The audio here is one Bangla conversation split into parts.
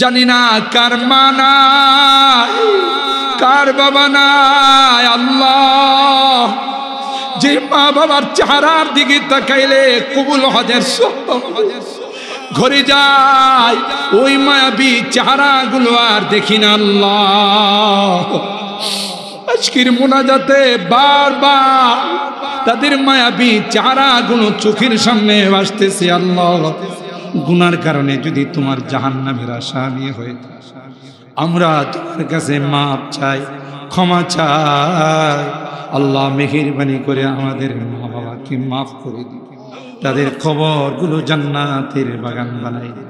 জানি না কার মা নাই, কার বাবা নাই। আল্লাহ, যে মা বাবার চেহারার দিকে তাকাইলে কবুল হজের ঘরে যায়, ওই মায়াবী চেহারাগুলো আর দেখি না। আল্লাহ, আজকের মোনাজাতে বারবার তাদের মায়াবী চেহারাগুলো চোখের সামনে আসতেছে। আল্লাহ, গুনার কারণে যদি তোমার জাহান্নামের আসামি হয়ে আমরা তোমার কাছে মাপ চাই, ক্ষমা চাই। আল্লাহ, মেহেরবানি করে আমাদের মা বাবাকে মাফ করে দিন, তাদের কবরগুলো জান্নাতের বাগান বানাই দিন।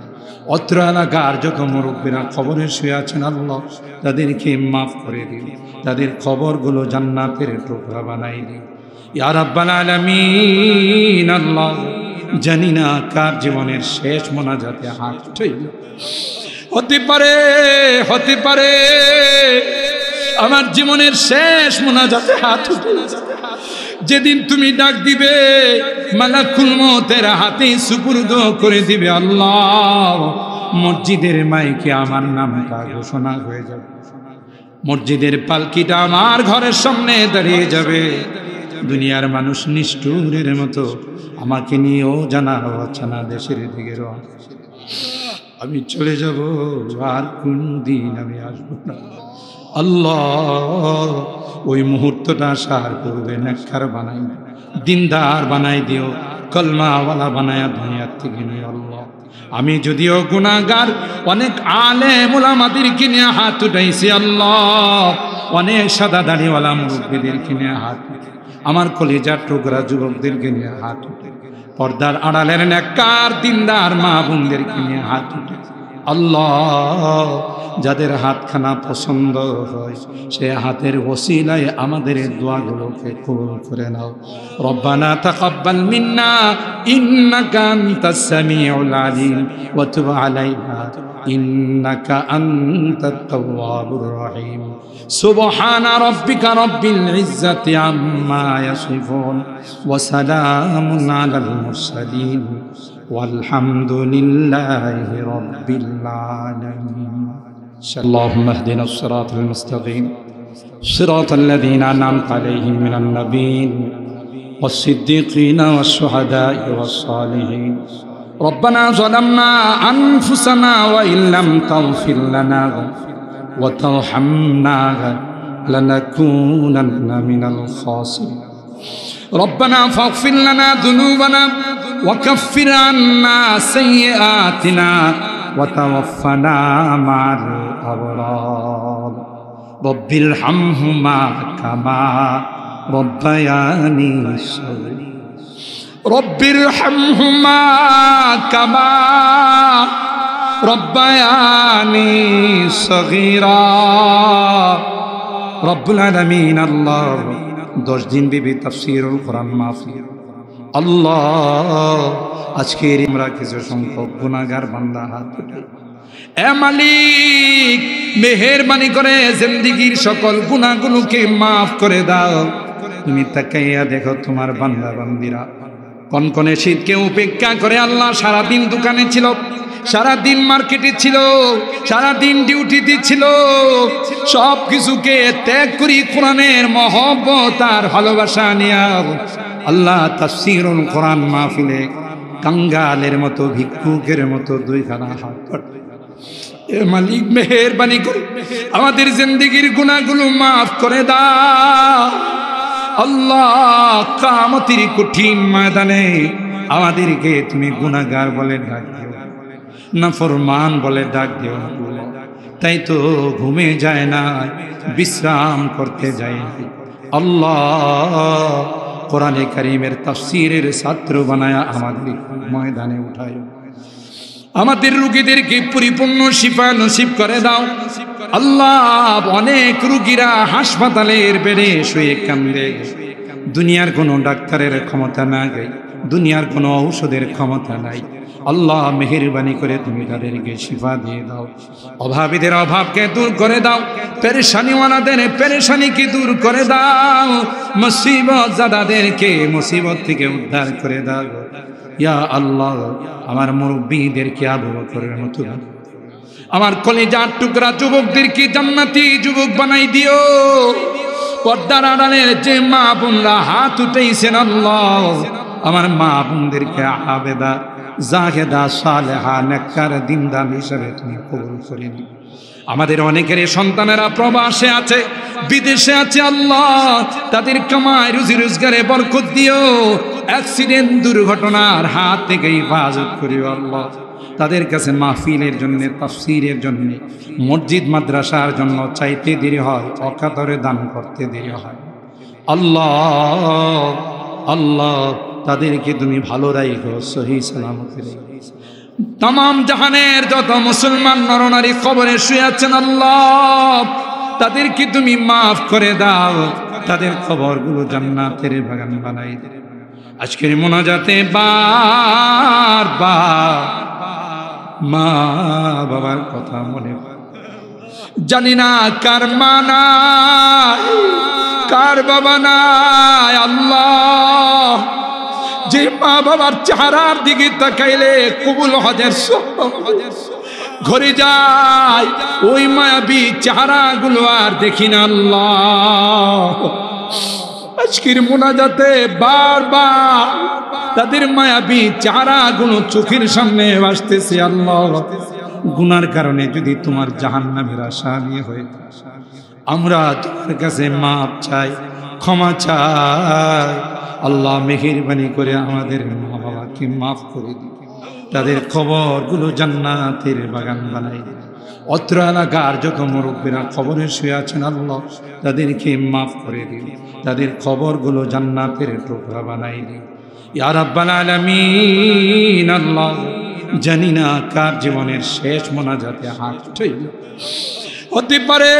অত্র এলাকার যত মুরব্বীরা কবরে শুয়ে আছেন, আল্লাহ তাদেরকে মাফ করে দিন, তাদের কবরগুলো জান্নাতের টুকরা বানাই দিন ইয়া রাব্বাল আলামিন। আল্লাহ, জানি না কার জীবনের শেষ মোনাজাতে হাত উঠাইল। হতে পারে আমার জীবনের শেষ মোনাজাতে হাত উঠাইল। যেদিন তুমি ডাক দিবে, মালাকুল মউতের হাতে সুপুর্দ করে দিবে। আল্লাহ, মসজিদের মাইকে আমার নামটা ঘোষণা হয়ে যাবে, মসজিদের পালকিটা আমার ঘরের সামনে দাঁড়িয়ে যাবে। দুনিয়ার মানুষ নিষ্ঠুরের মতো আমাকে নিয়েও জানা অচেনা দেশের দিকে আমি চলে যাব, আর কোনদিন আমি আসবো না। আল্লাহ, ওই মুহূর্তটা আসার পূর্বে নেককার বানাই, দিনদার বানাই দিও, কলমাওয়ালা বানায়া দুনিয়ার থেকে নিয়ে। আল্লাহ, আমি যদিও গুনাহগার, অনেক আলেম ওলামাদেরকে নিয়ে হাত উঠাইছি। আল্লাহ, অনেক সাদা দাড়িওয়ালা মুরব্বীদেরকে নিয়ে হাত, আমার কলিজার টুকরা যুবকদেরকে নিয়ে হাত উঠে, পর্দার আড়ালের নেককার দিনদার মা বোনদেরকে নিয়ে হাত উঠে। আল্লাহ, যাদের হাতখানা পছন্দ হয় সে হাতের ওসিলায় আমাদের দোয়াগুলোকে কবুল করে নাও। রব্বানা তাকাব্বাল মিন্না ইন্নাকা আনতাস সামিউল আলিম ওয়া তুব আলাইনা ইন্নাকা আনতাত তাওয়াবুর রহিম। সুবহানা রাব্বিকা রাব্বিল ইজ্জাতি আম্মা ইয়াসিফুন ওয়া সালামুন আলাল মুরসালিন والحمد لله رب العالمين. اللهم اهدنا الصراط المستقيم صراط الذين أنعمت عليهم من النبيين والصديقين والشهداء والصالحين. ربنا ظلمنا أنفسنا وإن لم تغفر لنا وترحمنا لنكونن من الخاسرين. ربنا فاغفر لنا ذنوبنا وكفر عنا سيئاتنا وتوفنا مع الأبرار. رب ارحمهما كما ربياني صغيرا. رب ارحمهما كما ربياني صغيرا. رب العالمين. الله 10 দিন বিবি তাফসীরুল কোরআন মাহফিল। আল্লাহ, আজকের আমরা কিছু সংখ্যক গুনাহগার বান্দা হাত উঠাই। এ মালিক, মেহেরবানি করে জিন্দেগীর সকল গুনাহগুলোকে মাফ করে দাও। তুমি তাকাইয়া দেখো তোমার বান্দা বান্দিরা কনকনে শীতকে উপেক্ষা করে আল্লাহ সারাদিন দোকানে ছিল, সারাদিন মার্কেটে ছিল, সারাদিন ডিউটিতে ছিল, সব কিছুকে ত্যাগ করি কোরআনের মহব্বত আর ভালোবাসা নিয়ে আল্লাহ তাফসীরুল কোরআন মাহফিলে কাঙ্গালের মতো ভিক্ষুকের মতো দুইখানা হাত। এ মালিক, মেহেরবানি করে আমাদের জিন্দেগীর গুনাহগুলো মাফ করে দাও। আল্লাহ, কিয়ামতের কঠিন ময়দানে আমাদেরকে তুমি গুনাহগার বলে ডাক দিও, নাফরমান বলে ডাক দিও। তাই তো ঘুমে যায় না, বিশ্রাম করতে যায় না। আল্লাহ, কোরআনে কারীমের তাফসীরের ছাত্র বানায়া আমাদের ময়দানে উঠায়, আমাদের রোগীদেরকে পরিপূর্ণ শিফা নসিব করে দাও। আল্লাহ, অনেক রোগীরা হাসপাতালের বেডে শুয়ে কান্দে, দুনিয়ার কোনো ডাক্তারের ক্ষমতা নাই, দুনিয়ার কোনো ঔষধের ক্ষমতা নাই। আল্লাহ, মেহেরবানি করে তুমি তাদেরকে শিফা দিয়ে দাও, অভাবীদের অভাবকে দূর করে দাও, পেরেশানিওয়ালাদের পেরেশানিকে দূর করে দাও, মুসিবত জাদাদেরকে মুসিবত থেকে উদ্ধার করে দাও। ইয়া আল্লাহ, আমার মুরব্বীদেরকে আবু বকরের মতো, আমার কলিজার টুকরা যুবকদেরকে জান্নাতি যুবক বানাই দিও। পর্দার আড়ালের যে মা বোনরা হাত উঠেছেন আল্লাহ, আমার মা বোনদেরকে আবেদা জাহেদা সালেহা নেককার দিনদার হিসেবে তুমি কবুল করে নিও। আমাদের অনেকের সন্তানেরা প্রবাসে আছে, বিদেশে আছে আল্লাহ, তাদের কামাই রুজি রোজগারে বরকত দিও। অ্যাক্সিডেন্ট দুর্ঘটনার হাত থেকে হেফাজত করিও আল্লাহ। তাদের কাছে মাহফিলের জন্য, তাফসীরের জন্য, মসজিদ মাদ্রাসার জন্য চাইতে দেরি হয়, অকাতরে দান করতে দেরি হয়। আল্লাহ আল্লাহ তাদেরকে তুমি ভালো রাখো, সহি সালামত রেখো। তামাম জাহানের যত মুসলমান নরনারী কবরে শুয়ে আছেন আল্লাহ, তাদেরকে তুমি মাফ করে দাও, তাদের কবরগুলো জান্নাতের বাগান বানাই দাও। আজকের মোনাজাতে বারবার মা বাবার কথা মনে পড়ে। জানি না কার মা নাই, কার বাবা নাই আল্লাহ। যে মা বাবার চেহারার দিকে তাকাইলে কবুল হজের ঘরে যায়, ওই মায়াবী চেহারাগুলো আর দেখি না আল্লাহ। আজকের মোনাজাতে বারবার তাদের মায়াবী চেহারাগুলো চোখের সামনে আসতেছে আল্লাহ। গুনার কারণে যদি তোমার জাহান্নামের আসামি হয়ে আমরা তোমার কাছে মাপ চাই, ক্ষমা চাই আল্লাহ। মেহেরবানি করে আমাদের মা বাবাকে মাফ করে দিও, তাদের কবরগুলো জান্নাতের বাগান বানাই দিও। অত্র এলাকার যত মুরব্বীরা কবরে শুয়ে আছেন আল্লাহ, তাদেরকে মাফ করে দিও, তাদের কবরগুলো জান্নাতের টুকরা বানাই দিও ইয়া রাব্বাল আলামিন। আল্লাহ জানি না কার জীবনের শেষ মোনাজাতে হাত উঠাইল। হতে পারে,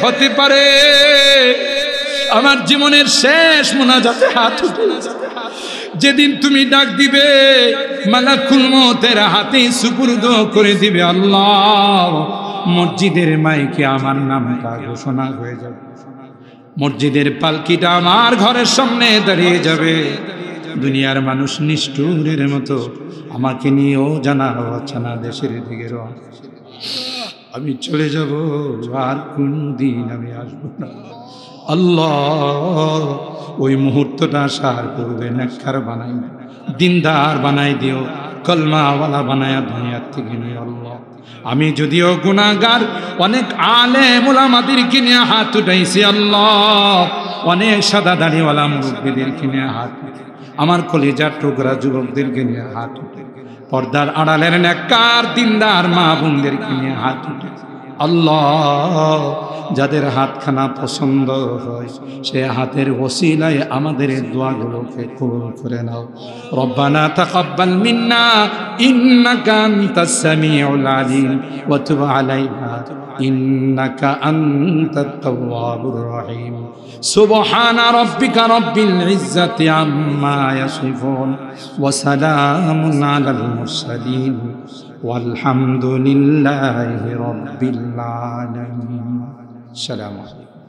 হতে পারে আমার জীবনের শেষ মোনাজাতে হাত উঠাইল। যেদিন তুমি ডাক দিবে, মালাকুল মউতের হাতে সুপুর্দ করে দিবে আল্লাহ, মসজিদের মাইকে আমার নামটা ঘোষণা হয়ে যাবে, মসজিদের পালকিটা আমার ঘরের সামনে দাঁড়িয়ে যাবে। দুনিয়ার মানুষ নিষ্ঠুরের মতো আমাকে নিয়েও জানা অচেনা দেশের দিকে আমি চলে যাব, আর কোনদিন আমি আসবো না আল্লাহ। ওই মুহূর্তটা আসার পূর্বে নেককার বানাই, দিনদার বানাই দিও, কলমাওয়ালা বানায়া দুনিয়ার থেকে নিয়ে আল্লাহ। আমি যদিও গুনাহগার, অনেক আলেম ওলামাদেরকে নিয়ে হাত উঠাইছি আল্লাহ, অনেক সাদা দাড়িওয়ালা মুরব্বীদেরকে নিয়ে হাত, আমার কলিজার টুকরা যুবকদেরকে নিয়ে হাত উঠে, পর্দার আড়ালের নেককার দিনদার মা বোনদেরকে নিয়ে হাত উঠে আল্লাহ। যাদের হাতখানা পছন্দ হয় সে হাতের ওসিলায় আমাদের দোয়াগুলোকে কবুল করে নাও। রব্বানা তাকাব্বাল মিন্না ইন্নাকা আনতাস সামিউল আলিম ওয়া তুব আলাইনা ইন্নাকা আনতাত তাওয়াবুর রহিম। সুবহানা রাব্বিকা রাব্বিল ইজ্জাতি আম্মা ইয়াসিফুন ওয়া সালামুন আলাল মুরসালিন walhamdulillahi rabbil alamin. Assalamu alaikum.